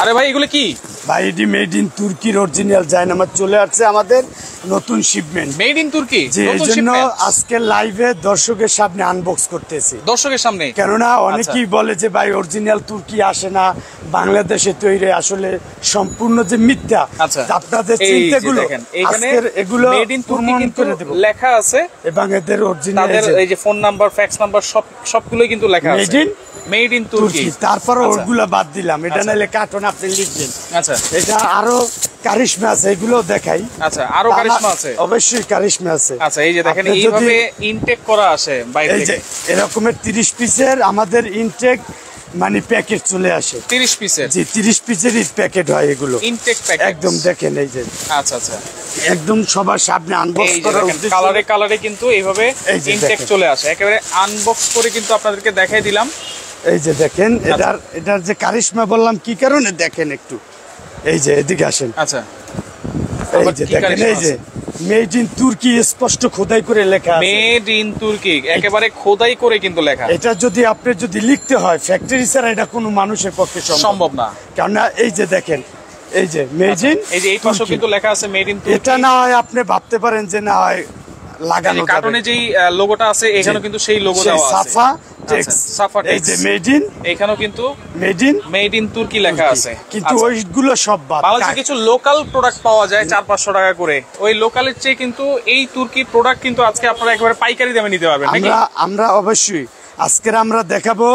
আরে ভাই এগুলো কি? ভাই এটি মেড ইন তুর্কির অরিজিনাল জায়নামাজ চলে আসছে আমাদের নতুন শিপমেন্ট। মেড ইন তুর্কি? জি, এই জন্য আজকে লাইভে দর্শকের সামনে আনবক্স করতেছি। দর্শকের সামনে? কেননা অনেকেই বলে যে ভাই অরিজিনাল তুর্কি আসে না, বাংলাদেশে তৈরি, আসলে সম্পূর্ণ যে মিথ্যা। আপনাদের চিন্তাগুলো আজকের এগুলো মেড ইন তুর্কি কিন্তু লেখা আছে এবং এদের অরিজিনাল এই যে ফোন নাম্বার, ফ্যাক্স নাম্বার সবগুলোই কিন্তু লেখা আছে মেড ইন তুর্কি। তারপর ওগুলো বাদ দিলাম, এটা নাইলে কার্টন আপনি লিখবেন। আচ্ছা, এটা আরো কারিশমা আছে, এগুলো দেখাই। আচ্ছা, আরো কারিশমা আছে? অবশ্যই কারিশমা আছে। আচ্ছা, এই যে দেখেন এইভাবে ইনটেক করা আসে বাইরে থেকে। এই যে এরকমের 30 পিসের আমাদের ইনটেক মানে প্যাকেট চলে আসে। 30 পিসের? জি, 30 পিসেরই প্যাকেট হয় এগুলো, ইনটেক প্যাকেট একদম দেখেন এই যে। আচ্ছা আচ্ছা, একদম সবার সামনে আনবক্স করার উদ্দেশ্যে কালারে কালারে কিন্তু এইভাবে ইনটেক চলে আসে। একেবারে আনবক্স করে কিন্তু আপনাদেরকে দেখাই দিলাম। এই যে দেখেন এটার যে কারিশমা বললাম কি কারণে, দেখেন একটু। এই যে এদিকে আসেন। আচ্ছা, এই যে দেখেন, এই যে মেড ইন তুর্কি স্পষ্ট খোদাই করে লেখা আছে। মেড ইন তুর্কি একেবারে খোদাই করে কিন্তু লেখা। এটা যদি আপনি যদি লিখতে হয় ফ্যাক্টরি ছাড়া, এটা কোনো মানুষের পক্ষে সম্ভব না। কারণ এই যে দেখেন, এই যে মেড ইন, এই যে এই পাশে কিন্তু লেখা আছে মেড ইন তুর্কি। এটা না হয় আপনি ভাবতে পারেন যে না হয় লাগানো যাবে, কার্টনে যেই লোগোটা আছে এখানেও কিন্তু সেই লোগো দেওয়া আছে, সাফা টেক্স। সাফা টেক্স। এই যে মেড ইন, এখানেও কিন্তু মেড ইন তুর্কি লেখা আছে। কিন্তু ওইগুলো সব বাদ। বাংলাদেশে কিছু লোকাল প্রোডাক্ট পাওয়া যায় 400-500 টাকা করে, ওই লোকালের চেয়ে কিন্তু এই তুর্কি প্রোডাক্ট কিন্তু আজকে আপনারা একেবারে পাইকারি দামে নিতে পারবেন। আমরা অবশ্যই আজকে আমরা দেখাবো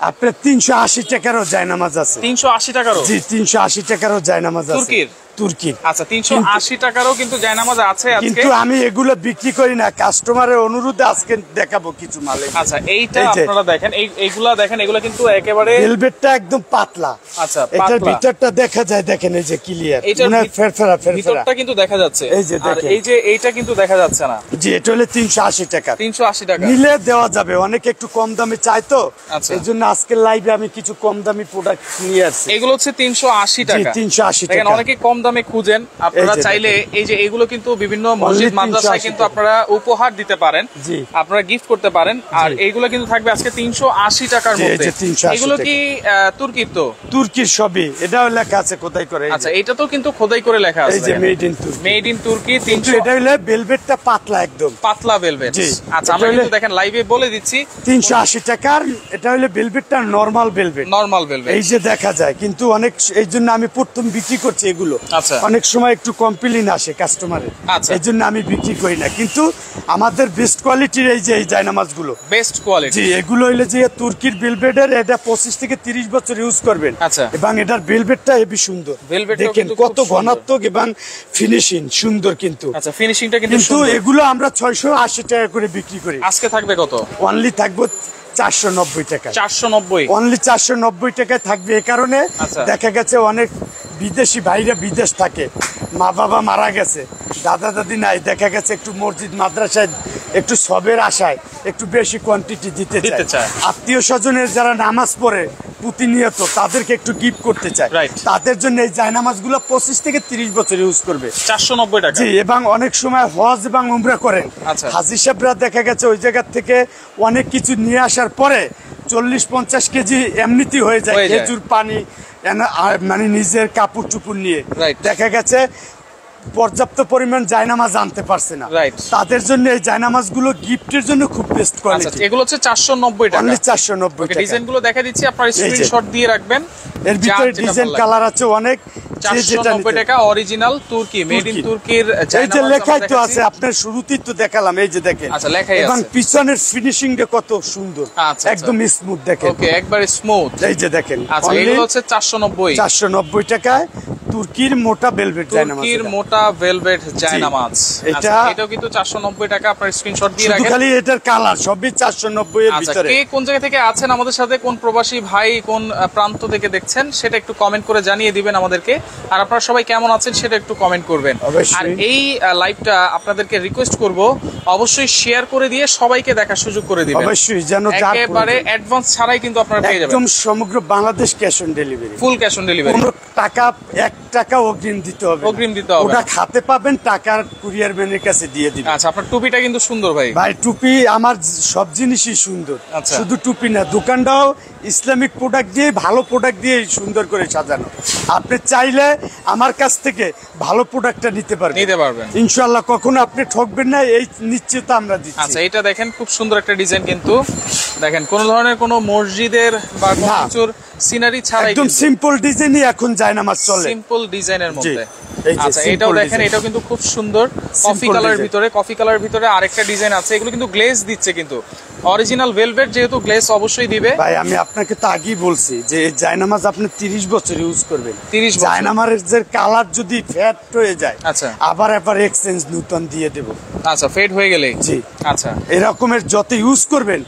আপনার 380 টাকারও জায়নামাজ আছে। 380 টাকারও? জি, 380 টাকারও জায়নামাজ আছে তুর্কির। আচ্ছা, 380 টাকারও কিন্তু জায়নামাজ আছে আজকে। কিন্তু আমি এগুলো বিক্রি করি না, কাস্টমারের অনুরোধে আজকে দেখাবো কিছু মাল। আচ্ছা, এইটা আপনারা দেখেন, এইগুলা দেখেন, এগুলা কিন্তু একেবারে ভেলভেটটা একদম পাতলা। আচ্ছা, এটার ভিতরটা দেখা যায়, দেখেন এই যে ক্লিয়ার, মানে ফেরফেরা ভিতরটা কিন্তু দেখা যাচ্ছে। এই যে দেখেন, এই যে এইটা কিন্তু দেখা যাচ্ছে না। জি, এটা হলো 380 টাকা। 380 টাকা নিলে দেওয়া যাবে, অনেকে একটু কম দামে চায় তো, এইজন্য আজকের লাইভে আমি কিছু কম দামি প্রোডাক্ট নিয়ে আসছি। এগুলো হচ্ছে 380 টাকা। 380 টাকা। অনেকে কম দামে খুঁজেন, আপনারা চাইলে এই যে এগুলো কিন্তু বিভিন্ন মসজিদ মাদ্রাসায় কিন্তু আপনারা উপহার দিতে পারেন, আপনারা গিফট করতে পারেন। আর এইগুলো কিন্তু থাকবে আজকে 380 টাকার মধ্যে। এগুলো কি তুর্কির? তো তুর্কির সবই, এটাও লেখা আছে খোদাই করে। আচ্ছা, এটা তো কিন্তু খোদাই করে লেখা আছে, এই যে মেড ইন তুর্কি। মেড ইন তুর্কি 300। এটা হলো ভেলভেটটা পাতলা, একদম পাতলা ভেলভেট। আচ্ছা, আমরা কিন্তু দেখেন লাইভে বলে দিচ্ছি 380 টাকার। এটা হলো ভেলভেটটা নরমাল ভেলভেট, নরমাল ভেলভেট। এই যে দেখা যায়, কিন্তু অনেক, এই জন্য আমি প্রথম বিক্রি করছি এগুলো। আচ্ছা, অনেক সময় একটু কমপ্লেইন আসে কাস্টমারের, এই জন্য আমি বিক্রি করি না। কিন্তু আমাদের বেস্ট কোয়ালিটির এই যে এই জায়নামাজগুলো, বেস্ট কোয়ালিটি। জি, এগুলো হইলে যে তুর্কির ভেলভেটের, এটা 25 থেকে 30 বছর ইউজ করবেন। আচ্ছা, এবং এটার ভেলভেটটা হেবি সুন্দর, দেখেন কত ঘনাত্মক এবং ফিনিশিং সুন্দর। কিন্তু আচ্ছা, ফিনিশিংটা কিন্তু এগুলো আমরা 680 টাকা করে বিক্রি করি। আজকে থাকবে কত? অনলি থাকবো 490 টাকা। 490 অনলি 490 টাকায় থাকবে। এই কারণে দেখা গেছে অনেক বিদেশি ভাইরা বিদেশ থাকে, মা বাবা মারা গেছে, দাদা দাদি নাই, দেখা গেছে একটু মসজিদ মাদ্রাসায় একটু সবের আশায় একটু বেশি কোয়ান্টিটি দিতে চায়। আত্মীয় স্বজনের যারা নামাজ পড়ে প্রতিনিয়ত, তাদেরকে একটু গিফট করতে চায়, তাদের জন্য এই জায়নামাজগুলো 25 থেকে 30 বছর ইউজ করবে। 490 টাকা। জি, এবং অনেক সময় হজ এবং উমরা করেন হাজী সাহেবরা, দেখা গেছে ওই জায়গা থেকে অনেক কিছু নিয়ে আসার পরে 40-50 কেজি এমনিতেই হয়ে যায়, খেজুর পানি, মানে নিজের কাপড় চুপুর নিয়ে দেখা গেছে পর্যাপ্ত পরিমাণ জায়নামাজ আনতে পারছে না, তাদের জন্য এই জায়নামাজগুলো গিফটের জন্য খুব বেস্ট কোয়ালিটি। এগুলো হচ্ছে 490 টাকা। অনলি 490 টাকা। ডিজাইনগুলো দেখা দিচ্ছি, আপনারা স্ক্রিনশট দিয়ে রাখবেন। এর ভিতরে ডিজাইন কালার আছে অনেক। 490 টাকা অরিজিনাল তুর্কি, মেড ইন তুর্কির জায়নামাজ। এই যে লেখাই তো আছে, আপনার শুরুতেই তো দেখালাম, এই যে দেখেন। আচ্ছা, লেখাই আছে। এবং পিছনের ফিনিশিংটা কত সুন্দর, একদম স্মুথ, দেখেন। ওকে, একবারে স্মুথ। এই যে দেখেন। আচ্ছা, এগুলো হচ্ছে 490 টাকায় তুর্কির মোটা ভেলভেট জায়নামাজ। তুর্কির মোটা ভেলভেট জায়নামাজ, এটাও কিন্তু 490 টাকা। আপনার স্ক্রিনশট দিয়ে রাখেন। খালি এটার কালার সবই 490 এর ভিতরে। কে কোন জায়গা থেকে আছেন আমাদের সাথে, কোন প্রবাসী ভাই কোন প্রান্ত থেকে দেখছেন, সেটা একটু কমেন্ট করে জানিয়ে দিবেন আমাদেরকে। আর আপনারা সবাই কেমন আছেন সেটা একটু কমেন্ট করবেন। আর এই লাইভটা আপনাদেরকে রিকোয়েস্ট করব, অবশ্যই শেয়ার করে দিয়ে সবাইকে দেখার সুযোগ করে দিবেন। অবশ্যই, যেন একেবারে অ্যাডভান্স ছাড়াই কিন্তু আপনারা পেয়ে যাবেন। একদম সমগ্র Bangladesh cash on delivery, full cash on delivery. কোনো টাকা 1 টাকা অগ্রিম দিতে হবে, অগ্রিম দিতে হবে, ওটা খাতে পাবেন, টাকার কুরিয়ার ম্যানের কাছে দিয়ে দিবেন। আচ্ছা, আপনার টুপিটা কিন্তু সুন্দর ভাই। ভাই টুপি আমার সব জিনিসই সুন্দর, আচ্ছা। শুধু টুপি না, দোকানটাও ইসলামিক প্রোডাক্ট দিয়ে, ভালো প্রোডাক্ট দিয়ে সুন্দর করে সাজানো। আপনি চাইলে আমার কাছ থেকে ভালো প্রোডাক্টটা নিতে পারবেন ইনশাআল্লাহ, কখনো আপনি ঠকবেন না, এই নিশ্চিত আমরা দিচ্ছি। আচ্ছা, এটা দেখেন খুব সুন্দর একটা ডিজাইন, কিন্তু দেখেন কোন ধরনের কোনো মসজিদের বা কোনো কিছুর সিনারি ছাড়াই একদম সিম্পল ডিজাইনই এখন জায়নামাজ চলে, সিম্পল ডিজাইনের মধ্যে। এই যে আচ্ছা, এটাও দেখেন, এটাও কিন্তু খুব সুন্দর কফি কালার ভিতরে, কফি কালার ভিতরে আরেকটা ডিজাইন আছে। এগুলো কিন্তু গ্লেজ দিচ্ছে, কিন্তু অরিজিনাল ভেলভেট যেহেতু গ্লেজ অবশ্যই দিবে। ভাই আমি আপনাকে তো আগেই বলছি যে এই জায়নামাজ আপনি 30 বছর ইউজ করবেন, 30 বছর। জায়নামাজের যে কালার যদি ফেড হয়ে যায়, আচ্ছা, আবার এক্সচেঞ্জ নতুন দিয়ে দেব। আচ্ছা, ফেড হয়ে গেলে, জি আচ্ছা, এরকমের যত ইউজ করবেন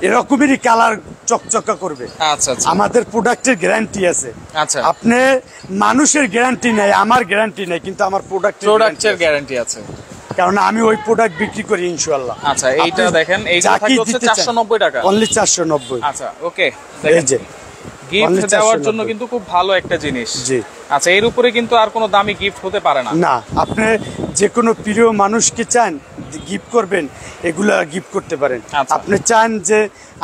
এরকমেরই কালার চকচকা করবে। আচ্ছা আচ্ছা, আমাদের প্রোডাক্টের গ্যারান্টি আছে। আচ্ছা, আপনি মানুষের গ্যারান্টি নাই, আমার গ্যারান্টি নাই, কিন্তু আমার প্রোডাক্টের গ্যারান্টি আছে, কারণ আমি ওই প্রোডাক্ট বিক্রি করি ইনশাআল্লাহ। আচ্ছা, এইটা দেখেন, এইটা থাকবে হচ্ছে 490 টাকা, অনলি 490। আচ্ছা, ওকে, দেখেন যে গিফট দেওয়ার জন্য কিন্তু খুব ভালো একটা জিনিস। জি, আচ্ছা, এর উপরে কিন্তু আর কোনো দামি গিফট হতে পারে না। না, আপনি যে কোনো প্রিয় মানুষকে চান গিফট করবেন, এগুলা গিফট করতে পারেন। আচ্ছা। আপনি চান যে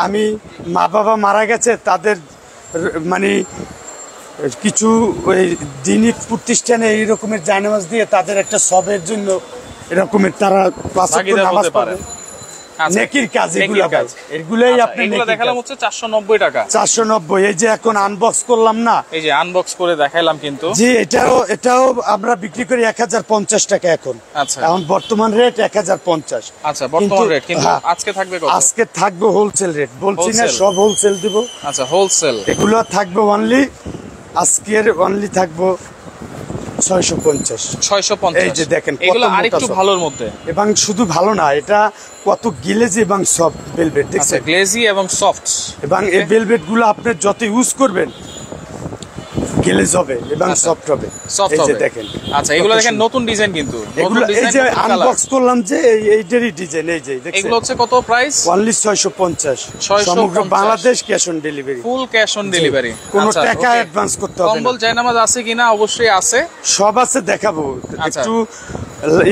আমি মা বাবা মারা গেছে তাদের মানে কিছু ওই দিনী প্রতিষ্ঠানে এই রকমের জায়নামাজ দিয়ে তাদের একটা সবের জন্য এরকমের তারা পাঁচ ওয়াক্ত নামাজ পড়ে, নেকির কাজ, এগুলাই আপনি এগুলো দেখালাম হচ্ছে 490 টাকা। 490। এই যে এখন আনবক্স করলাম না, এই যে আনবক্স করে দেখাইলাম কিন্তু। জি, এটাও আমরা বিক্রি করি 1050 টাকা এখন। আচ্ছা, এখন বর্তমান রেট 1050। আচ্ছা, বর্তমান রেট, কিন্তু আজকে থাকবে কত? আজকে থাকবে হোলসেল রেট, বলছি না সব হোলসেল দিব। আচ্ছা, হোলসেল এগুলো থাকবে অনলি, আজকের অনলি থাকবে 650। 650। এই যে দেখেন এগুলো আরেকটু ভালোর মধ্যে, এবং শুধু ভালো না, এটা কত গ্লেজি এবং সফট ভেলভেট, দেখছেন, গ্লেজি এবং সফট। এবং এই ভেলভেট গুলো আপনি যত ইউজ করবেন গ্লেজ হবে এবং সফট হবে। এই যে দেখেন, আচ্ছা, এগুলো দেখেন নতুন ডিজাইন, কিন্তু এগুলো এই যে আনবক্স করলাম যে এইটারই ডিজাইন, এই যে দেখছেন। এগুলো হচ্ছে কত প্রাইস? অনলি 650, সমগ্র Bangladesh cash on delivery, full cash on delivery, কোনো টাকা অ্যাডভান্স করতে হবে না। কম্বল জায়নামাজ আছে কিনা? অবশ্যই আছে, সব আছে, দেখাবো। একটু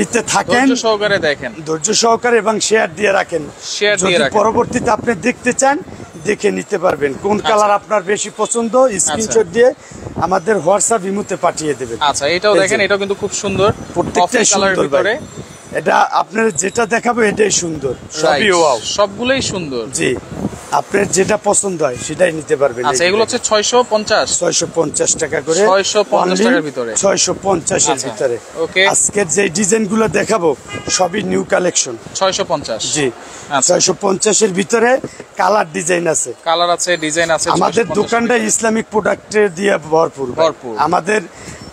ইতে থাকেন, ধৈর্য সহকারে দেখেন, ধৈর্য সহকারে, এবং শেয়ার দিয়ে রাখেন। শেয়ার দিয়ে রাখেন, পরবর্তীতে আপনি দেখতে চান দেখে নিতে পারবেন। কোন কালার আপনার বেশি পছন্দ স্ক্রিনশট দিয়ে আমাদের হোয়াটসঅ্যাপ ইমোতে পাঠিয়ে দেবেন। আচ্ছা, এটাও দেখেন, এটাও কিন্তু খুব সুন্দর, প্রত্যেকটা কালারের ভিতরে। এটা আপনার যেটা দেখাবো এটাই সুন্দর, সবই ওয়াও, সবগুলোই সুন্দর। জি, আপনার যেটা পছন্দ হয় সেটাই নিতে পারবেন। আচ্ছা, এগুলো হচ্ছে 650 টাকা করে, 650 টাকার ভিতরে, 650 এর ভিতরে। ওকে, আজকের যে ডিজাইনগুলো দেখাবো সবই নিউ কালেকশন। 650, জি, 650 এর ভিতরে কালার ডিজাইন আছে, কালার আছে, ডিজাইন আছে। আমাদের দোকানটা ইসলামিক প্রোডাক্টের দিয়ে ভরপুর। আমাদের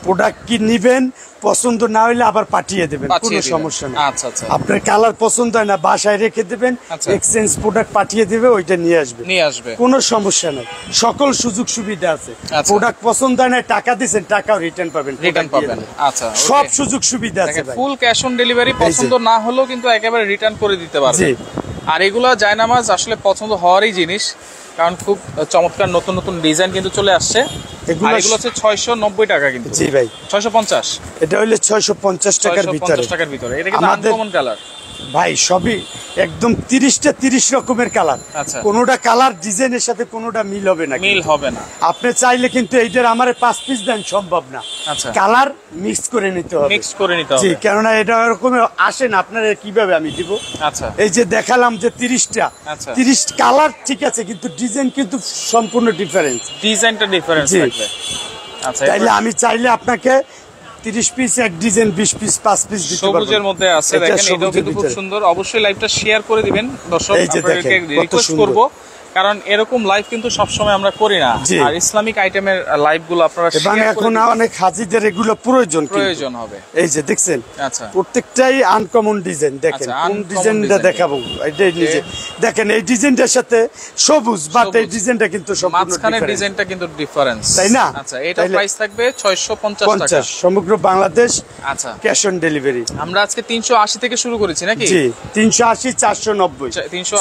প্রোডাক্ট কি নিবেন, পছন্দ না হইলে আবার পাঠিয়ে দেবেন, কোনো সমস্যা নেই। আচ্ছা আচ্ছা, আপনার কালার পছন্দ হয় না, বাসায় রেখে দেবেন, এক্সচেঞ্জ প্রোডাক্ট পাঠিয়ে দেবে, ওইটা নিয়ে আসবে, কোনো সমস্যা নেই, সকল সুযোগ সুবিধা আছে। প্রোডাক্ট পছন্দ হয় না, টাকা দিবেন, টাকাও রিটার্ন পাবেন। আচ্ছা, সব সুযোগ সুবিধা আছে, ফুল ক্যাশ অন ডেলিভারি। পছন্দ না হলেও কিন্তু একেবারে রিটার্ন করে দিতে পারবেন। আর এগুলো জায়নামাজ আসলে পছন্দ হওয়ারই জিনিস, কারণ খুব চমৎকার নতুন নতুন ডিজাইন কিন্তু চলে আসছে। এগুলো হচ্ছে 690 টাকা কিন্তু। জি ভাই, 650, এটা হইলে 650 টাকার ভিতরে। এটা কিন্তু আনকমন কালার ভাই, সবই একদম 30 রকমের কালার। আচ্ছা, কোনোটা কালার ডিজাইনের সাথে কোনোটা মিল হবে না, আপনি চাইলে কিন্তু এইটার আমারে 5 পিস দেন, সম্ভব না। আচ্ছা, কালার মিক্স করে নিতে হবে, জি, কেননা এটা এরকম আসে না, আপনারা কিভাবে আমি দিব। আচ্ছা, এই যে দেখালাম যে 30টা, 30 কালার ঠিক আছে, কিন্তু ডিজাইন কিন্তু সম্পূর্ণ ডিফারেন্স, ডিজাইনটা ডিফারেন্স থাকবে। আচ্ছা, তাইলে আমি চাইলে আপনাকে 30 পিস এক ডিজাইন, 20 পিস, 5 পিস দিতে পারবো। সবুজের মধ্যে আছে, দেখেন, এটাও কিন্তু খুব সুন্দর। অবশ্যই লাইভটা শেয়ার করে দিবেন দর্শক, আপনাদেরকে রিকোয়েস্ট করব, কারণ এরকম লাইভ কিন্তু সবসময় আমরা করি না। আর ইসলামিক আইটেমের লাইভ গুলো আপনারা এবং এখন অনেক হাজিদের এগুলো প্রয়োজন হবে। এই যে দেখছেন, আচ্ছা, প্রত্যেকটাই আনকমন ডিজাইন। দেখেন কোন ডিজাইনটা দেখাবো, এটাই নিজে দেখেন, এই ডিজাইনটার সাথে সবুজ, বাট এই ডিজাইনটা কিন্তু মাঝখানের ডিজাইনটা কিন্তু ডিফারেন্স, তাই না? আচ্ছা, এটা প্রাইস থাকবে 650 টাকা, সমগ্র বাংলাদেশ। আচ্ছা, ক্যাশ অন ডেলিভারি। আমরা আজকে 380 থেকে শুরু করেছি নাকি? জি, 380, 490,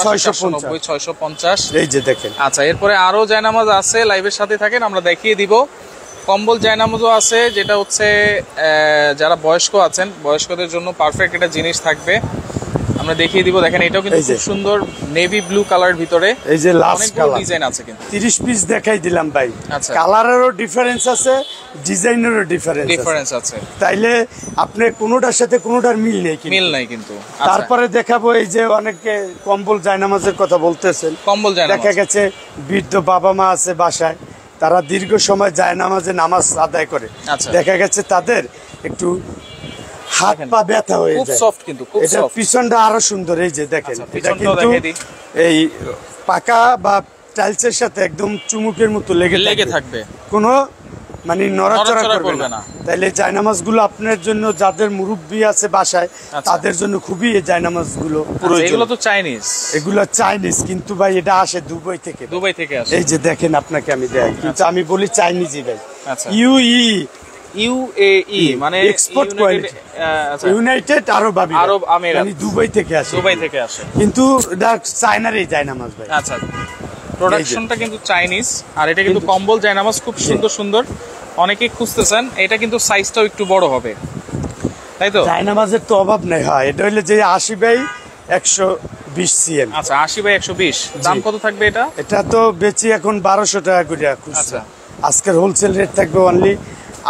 690, 650। এই যে দেখেন। আচ্ছা, এরপরে আরো জায়নামাজ আছে, লাইভের সাথে থাকেন, আমরা দেখিয়ে দিব। কম্বল জায়নামাজও আছে, যেটা হচ্ছে যারা বয়স্ক আছেন, বয়স্কদের জন্য পারফেক্ট একটা জিনিস থাকবে। আমরা দেখিয়ে দিব, দেখেন এটাও কিন্তু খুব সুন্দর নেভি ব্লু কালারের ভিতরে, এই যে লাস্ট কালার ডিজাইন আছে কিন্তু 30 পিস দেখাই দিলাম ভাই। আচ্ছা, কালারেরও ডিফারেন্স আছে, ডিজাইনেরও ডিফারেন্স আছে, তাইলে আপনি কোনোটার সাথে কোনোটার মিল নেই কিন্তু। তারপরে দেখাবো এই যে অনেকে কম্বল জায়নামাজের কথা বলতেছেন, কম্বল জায়নামাজ দেখা গেছে বৃদ্ধ বাবা মা আছে বাসায়, তারা দীর্ঘ সময় জায়নামাজে নামাজ আদায় করে, দেখা গেছে তাদের একটু হাত পা ব্যথা হয়ে যায়, সফট কিন্তু খুব এটা সফট। পিছনটা আরো সুন্দর, এই যে দেখেন এটা কিন্তু এই পাকা বা টাইলসের সাথে একদম চুমুকের মতো লেগে থাকবে, কোনো মানে নড়াচড়া করবে না। তাইলে জায়নামাজ গুলো আপনার জন্য, যাদের মুরব্বী আছে বাসায়, তাদের জন্য খুবই এই জায়নামাজ গুলো প্রয়োজন। এগুলো তো চাইনিজ, এগুলো চাইনিজ, কিন্তু ভাই এটা আসে দুবাই থেকে আসে। এই যে দেখেন, আপনাকে আমি দেখাই, কিন্তু আমি বলি চাইনিজই ভাই। ইউএই মানে এক্সপোর্ট কোয়ালিটি, ইউনাইটেড আরব আমিরাত, মানে দুবাই থেকে আসে, কিন্তু এটা চায়নারই জায়নামাজ ভাই। আচ্ছা, প্রোডাকশনটা কিন্তু চাইনিজ, আর এটা কিন্তু কম্বল জায়নামাজ খুব সুন্দর সুন্দর, অনেকেই খুঁজতেছেন। এটা কিন্তু সাইজটাও একটু বড় হবে, তাই তো? জায়নামাজের তো অভাব নাই। হয় এটা হইলে যে 80 বাই 120 সিএম। আচ্ছা, 80 বাই 120। দাম কত থাকবে এটা? এটা তো বেচি এখন 1200 টাকা করে। আচ্ছা, আজকের হোলসেল রেট থাকবে অনলি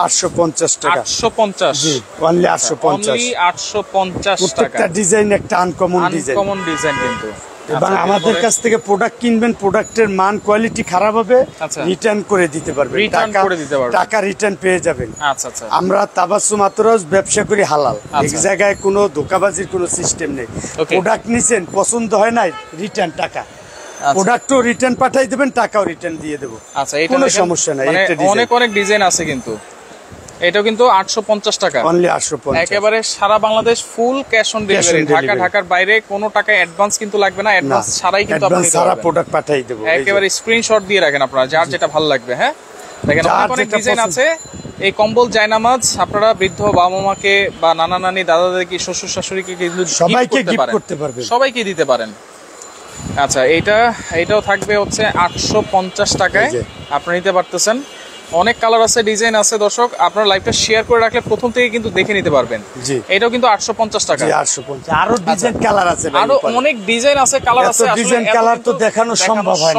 850 টাকা। 850? জি, অনলি 850। 850 টাকা। প্রত্যেকটা ডিজাইন একটা আনকমন ডিজাইন কিন্তু। এবং আমাদের কাছ থেকে প্রোডাক্ট কিনবেন, প্রোডাক্টের মান কোয়ালিটি খারাপ হবে, রিটার্ন করে দিতে পারবেন, টাকা রিটার্ন পেয়ে যাবেন। আমরা তাবাসসুম আতরাজ ব্যবসা করি হালাল, এক জায়গায় কোনো ধোঁকাবাজির কোনো সিস্টেম নেই। প্রোডাক্ট নিছেন, পছন্দ হয় না, রিটার্ন টাকা, প্রোডাক্টও রিটার্ন পাঠাই দেবেন, টাকাও রিটার্ন দিয়ে দেবো, কোনো সমস্যা নাই। অনেক ডিজাইন আছে কিন্তু। এটাও কিন্তু 850 টাকা, অনলি 850। একেবারে সারা Bangladesh full cash on delivery. ঢাকার বাইরে কোনো টাকা অ্যাডভান্স কিন্তু লাগবে না, অ্যাডভান্স ছাড়াই কিন্তু আপনি সারা প্রোডাক্ট পাঠিয়ে দেব। একেবারে স্ক্রিনশট দিয়ে রাখেন আপনারা, যার যেটা ভালো লাগবে। হ্যাঁ, দেখেন অনেক ডিজাইন আছে। এই কম্বল জায়নামাজ আপনারা বৃদ্ধ বাবা মাকে বা নানা নানি দাদা দাদিকে শ্বশুর শাশুড়িকে কিন্তু সবাইকে গিফট করতে পারবেন, সবাইকে দিতে পারেন। আচ্ছা, এটাও থাকবে হচ্ছে 850 টাকায়, আপনারা নিতে পারতেছেন। অনেক কালার আছে, ডিজাইন আছে। দর্শক, আপনারা লাইভটা শেয়ার করে রাখলে প্রথম থেকে কিন্তু দেখে নিতে পারবেন। এটাও কিন্তু 850 টাকা। 850। আরো ডিজাইন কালার আছে, আরো অনেক ডিজাইন আছে, কালার আছে। ডিজাইন কালার তো দেখানো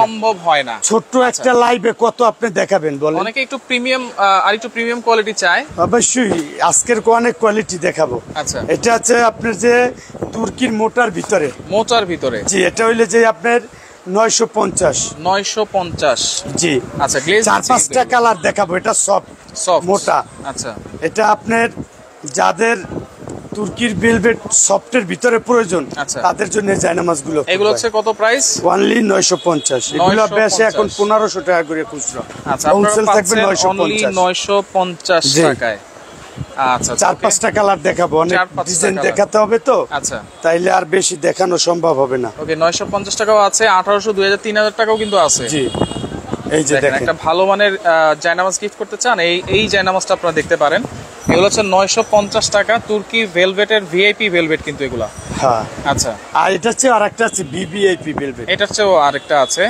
সম্ভব হয় না। ছোট্ট একটা লাইভে কত আপনি দেখাবেন বলেন? অনেকে একটু প্রিমিয়াম, আর একটু প্রিমিয়াম কোয়ালিটি চায়। অবশ্যই আজকের অনেক কোয়ালিটি দেখাবো। আচ্ছা, এটা আছে আপনার যে তুর্কির মোটার ভিতরে। জি, এটা হইলে যে আপনার 950। জি, আচ্ছা, গ্লেজ 4-5টা কালার দেখাবো। এটা সফট মোটা। আচ্ছা, এটা আপনার যাদের তুর্কির ভেলভেট সফটের ভিতরে প্রয়োজন, তাদের জন্য জায়নামাজগুলো। এগুলো হচ্ছে কত প্রাইস? অনলি 950। এগুলো বেশি এখন 1500 টাকা করে খুচরা। আচ্ছা, হোলসেল থাকবে 950 টাকায়। আচ্ছা, 4-5টা কালার দেখাবো, অনেক ডিজাইন দেখাতে হবে তো। আচ্ছা, তাইলে আর বেশি দেখানো সম্ভব হবে না। ওকে, 950 টাকাও আছে, 1800, 2000, 3000 টাকাও কিন্তু আছে। জি, এই যে দেখেন, একটা ভালো মানের জায়নামাজ গিফট করতে চান, এই জায়নামাজটা আপনারা দেখতে পারেন। এগুলো হচ্ছে 950 টাকা, তুর্কি ভেলভেটের ভিআইপি ভেলভেট কিন্তু এগুলা। হ্যাঁ, আচ্ছা। আর এটা হচ্ছে আরেকটা আছে ভিভিআইপি ভেলভেট, এটার চেয়েও আরেকটা আছে।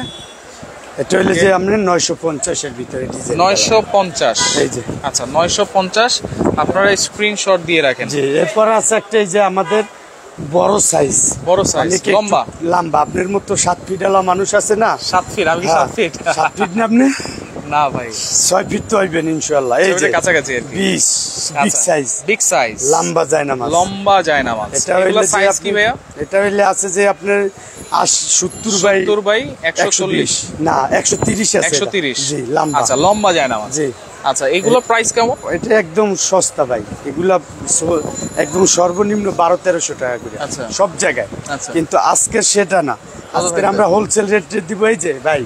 এটা হইলে যে আমরা 950 এর ভিতরে ডিজাইন 950। এই যে, আচ্ছা, 950 আপনারা স্ক্রিনশট দিয়ে রাখেন। জি, এরপর আছে একটা এই যে আমাদের বড় সাইজ, লম্বা। আপনার মতো 7 ফিট আলা মানুষ আছে না? 7 ফিট? আমি 7 ফিট। 7 ফিট না আপনি? না ভাই, 6 ফিট তো হইবেন ইনশাআল্লাহ। এই যে কাছাকাছি আর কি, 20 বিগ সাইজ লম্বা জায়নামাজ। এটা হইলে সাইজ কি ভাইয়া? এটা হইলে আছে যে আপনার 70 বাই 140 না 130 আছে। 130? জি, লম্বা। আচ্ছা, লম্বা জায়নামাজ। জি, আচ্ছা। এগুলো প্রাইস কেমন? এটা একদম সস্তা ভাই, এগুলা একদম সর্বনিম্ন 1200-1300 টাকা করে সব জায়গায়। কিন্তু আজকে সেটা না, আজকে আমরা হোলসেল রেটে দিব। এই যে ভাই,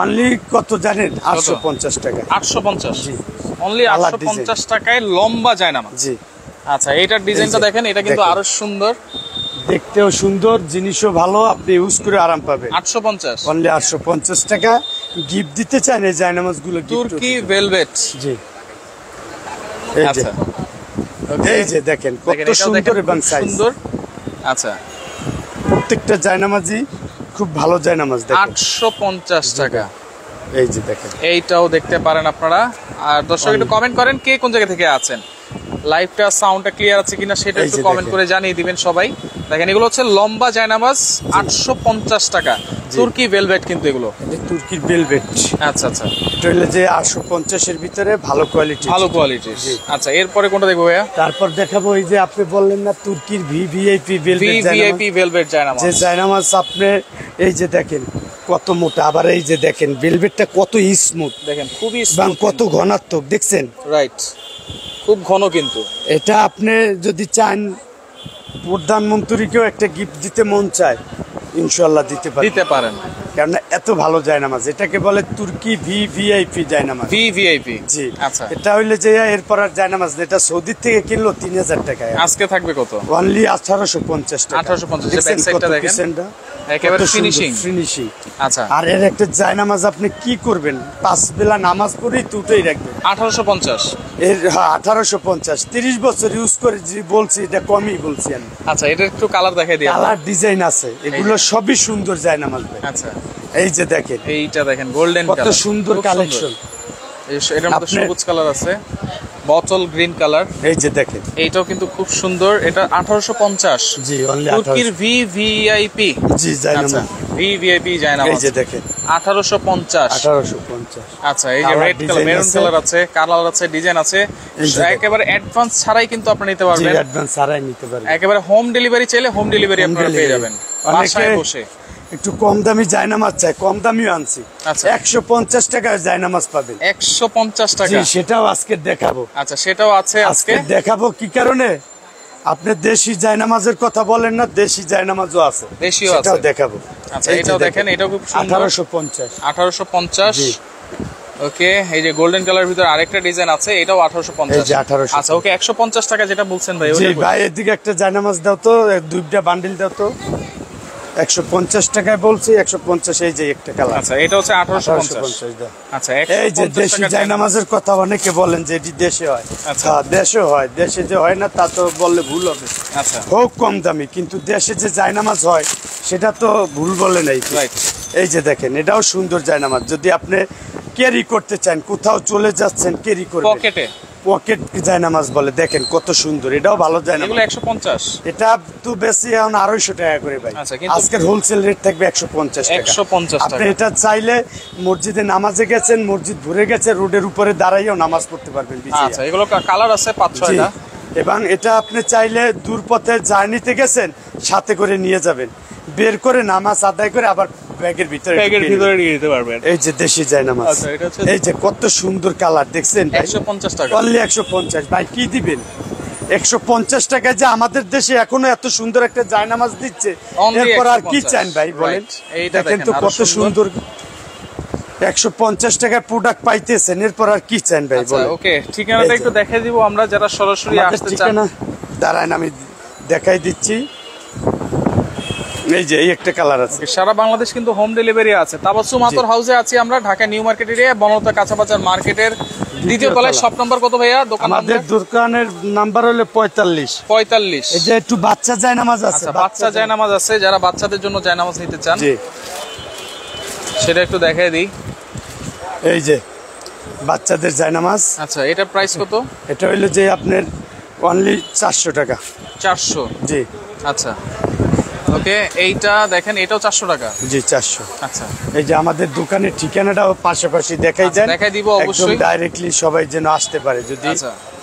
অনলি কত জানেন? 850 টাকা। 850? জি, অনলি 850 টাকায় লম্বা জায়নামাজ। জি, আচ্ছা। এটার ডিজাইনটা দেখেন, এটা কিন্তু আরো সুন্দর, দেখতেও সুন্দর, জিনিসও ভালো, আপনি ইউজ করে আরাম পাবেন। 850? অনলি 850 টাকা। গিফট দিতে চান এই জায়নামাজ গুলো, তুর্কি ভেলভেট। জি, এই যে দেখেন কত সুন্দর এবং সুন্দর। আচ্ছা, প্রত্যেকটা জায়নামাজই খুব ভালো জায়নামাজ। 850 টাকা। এই যে দেখেন, এইটাও দেখতে পারেন আপনারা। আর দর্শক একটু কমেন্ট করেন কে কোন জায়গা থেকে আছেন, লাইভটা সাউন্ডটা ক্লিয়ার আছে কিনা সেটা একটু কমেন্ট করে জানিয়ে দিবেন সবাই। দেখেন এগুলো হচ্ছে লম্বা জায়নামাজ 850 টাকা, তুর্কি ভেলভেট কিন্তু এগুলো, এটা তুর্কির ভেলভেট। আচ্ছা আচ্ছা, এটা হলো যে 850 এর ভিতরে ভালো কোয়ালিটি, ভালো কোয়ালিটি। আচ্ছা এরপরে কোনটা দেখবো ভাইয়া? তারপর দেখাবো এই যে আপনি বললেন না তুর্কির ভিভিআইপি ভেলভেট জায়নামাজ, যে জায়নামাজ আপনি এই যে দেখেন কত মোটা, আবার এই যে দেখেন ভেলভেটটা কত স্মুথ, দেখেন খুবই এবং কত ঘনাত্মক দেখছেন, রাইট, খুব ঘন কিন্তু। এটা আপনি যদি চান প্রধানমন্ত্রীকেও একটা গিফট দিতে মন চায়, ইনশাআল্লাহ দিতে পারেন, কারণ এত ভালো জায়নামাজ। এটাকে বলে তুর্কি ভিভিআইপি জায়নামাজ, ভিভিআইপি। জি আচ্ছা, এটা হইলে যে এরপর আর জায়নামাজ না, এটা সৌদি থেকে কিনলো 3000 টাকায়, আজকে থাকবে কত? অনলি 1850 টাকা। 1850, যে ব্যাক সাইডটা দেখেন একেবারে ফিনিশিং। আচ্ছা, আর এর একটা জায়নামাজ আপনি কি করবেন, 5 বেলা নামাজ পড়েই টুটেই রাখবেন। 1850 এর 1850, 30 বছর ইউজ করে যে বলছি, এটা কমই বলছি আমি। আচ্ছা, এটা একটু কালার দেখাই দিই। কালার ডিজাইন আছে, এগুলো সবই সুন্দর জায়নামাজ ভাই। আচ্ছা, এই যে দেখেন, এইটা দেখেন গোল্ডেন কত সুন্দর কালেকশন, এটার মধ্যে সবুজ কালার আছে, বটল গ্রিন কালার। এই যে দেখেন, এইটাও কিন্তু খুব সুন্দর। এটা 1850, জি অনলি তুর্কির ভিভিআইপি, জি জায়নামাজ, ভিভিআইপি জায়নামাজ। এই যে দেখেন 1850। আচ্ছা, এই যে রেড কালার, মেরুন কালার আছে, কালার আছে, ডিজাইন আছে, একেবারে অ্যাডভান্স ছাড়াই কিন্তু আপনি নিতে পারবেন। জি অ্যাডভান্স ছাড়াই নিতে পারবেন, একেবারে হোম ডেলিভারি চাইলে হোম ডেলিভারি আপনারা পেয়ে যাবেন বাসায় বসে। একটু কম দামি জায়নামাজ চাই, কম দামিও আনছি। আচ্ছা, 150 টাকায় জায়নামাজ পাবেন। 150 টাকা, জি সেটাও আজকে দেখাবো। আচ্ছা, সেটাও আছে আজকে দেখাবো। কি কারণে আপনি দেশি জায়নামাজের কথা বলেন না, দেশি জায়নামাজও আছে, দেশিও আছে, সেটাও দেখাবো। আচ্ছা, এটাও দেখেন, এটাও খুব সুন্দর। 1850, 1850। ওকে, এই যে গোল্ডেন কালার ভিতরে আরেকটা ডিজাইন আছে, এটাও 1850। এই যে 1850। আচ্ছা, ওকে 150 টাকা যেটা বলছেন ভাই। জি ভাই, এদিকে একটা জায়নামাজ দাও তো, দুইটা বান্ডিল দাও তো। 150 টাকায় বলছি, 150। এই যে একটা কালার। আচ্ছা, এটা হচ্ছে 1850। আচ্ছা, এই যে দেশি জায়নামাজের কথা অনেকে বলেন যে এটি দেশে হয়। আচ্ছা, দেশে হয়, দেশে যে হয় না তা তো বললে ভুল হবে। আচ্ছা, হোক কম দামি, কিন্তু দেশে যে জায়নামাজ হয় সেটা তো ভুল বলে নাই। এই যে দেখেন, এটাও সুন্দর জায়নামাজ, যদি আপনি ক্যারি করতে চান, কোথাও চলে যাচ্ছেন ক্যারি করবেন, পকেটে পকেট জায়নামাজ বলে, দেখেন কত সুন্দর, এটাও ভালো জায়নামাজ। এগুলো 150, এটা তো বেশি, এখন 250 টাকা করে ভাই। আচ্ছা, কিন্তু আজকের হোলসেল রেট থাকবে 150 টাকা। 150 টাকা। আপনি এটা চাইলে মসজিদে নামাজে গেছেন, মসজিদ ভরে গেছে, রোডের উপরে দাঁড়াইও নামাজ পড়তে পারবেন। আচ্ছা, এগুলো কালার আছে 5-6টা। এবং এটা আপনি চাইলে দূর পথে জার্নিতে গেছেন, সাথে করে নিয়ে যাবেন, বের করে নামাজ আদায় করে আবার ব্যাগের ভিতরে নিয়ে যেতে পারবেন। এই যে দেশি জায়নামাজ। আচ্ছা, এটা হচ্ছে, এই যে কত সুন্দর কালার দেখছেন ভাই। 150 টাকা, অনলি 150। ভাই কি দিবেন 150 টাকায়, যে আমাদের দেশে এখনো এত সুন্দর একটা জায়নামাজ দিচ্ছে, এরপর আর কি চান ভাই বলেন। দেখেন তো কত সুন্দর, 150 টাকায় প্রোডাক্ট পাইতেছেন, এরপর আর কি চান ভাই বলেন। ওকে, ঠিকানাটা একটু দেখাই দিব আমরা, যারা সরাসরি আসতে চান। দাঁড়ান আমি দেখাই দিচ্ছি। এই যে এই একটা কালার আছে, সারা বাংলাদেশ কিন্তু হোম ডেলিভারি আছে। তাবাসসুম আতর হাউসে আছি আমরা, Dhaka new market area, Bonolota কাঁচাবাজার মার্কেটের দ্বিতীয় তলায়। শপ নাম্বার কত ভাইয়া? আমাদের দোকানের নাম্বার হলো 45। এই যে একটু বাচ্চা জায়নামাজ আছে, বাচ্চা জায়নামাজ আছে, যারা বাচ্চাদের জন্য জায়নামাজ নিতে চান সেটা একটু দেখাই দিই। এই যে বাচ্চাদের জায়নামাজ। আচ্ছা, এটা প্রাইস কত? এটা হইলো যে আপনার অনলি 400 টাকা। 400? জি। আচ্ছা, ওকে, এইটা দেখেন, এটাও 400 টাকা। জি 400। আচ্ছা, এই যে আমাদের দোকানের ঠিকানাটাও পাশাপাশি দেখাই দেন, দেখাই দিব অবশ্যই, ডাইরেক্টলি সবাই যেন আসতে পারে। যদি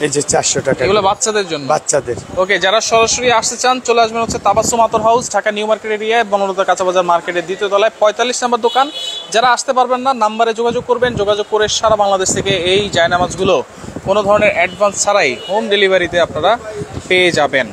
এই যে 400 টাকা, এগুলো বাচ্চাদের জন্য, বাচ্চাদের। ওকে, যারা সরাসরি আসতে চান চলে আসবেন হচ্ছে তাবাসসুম আতর হাউস, ঢাকা নিউ মার্কেট এরিয়ায়, বনলতা কাঁচাবাজার মার্কেটের দ্বিতীয় তলায়, 45 নম্বর দোকান। যারা আসতে পারবেন না, নাম্বারে যোগাযোগ করবেন, যোগাযোগ করে সারা বাংলাদেশ থেকে এই জায়নামাজগুলো কোনো ধরনের অ্যাডভান্স ছাড়াই হোম ডেলিভারিতে আপনারা পেয়ে যাবেন।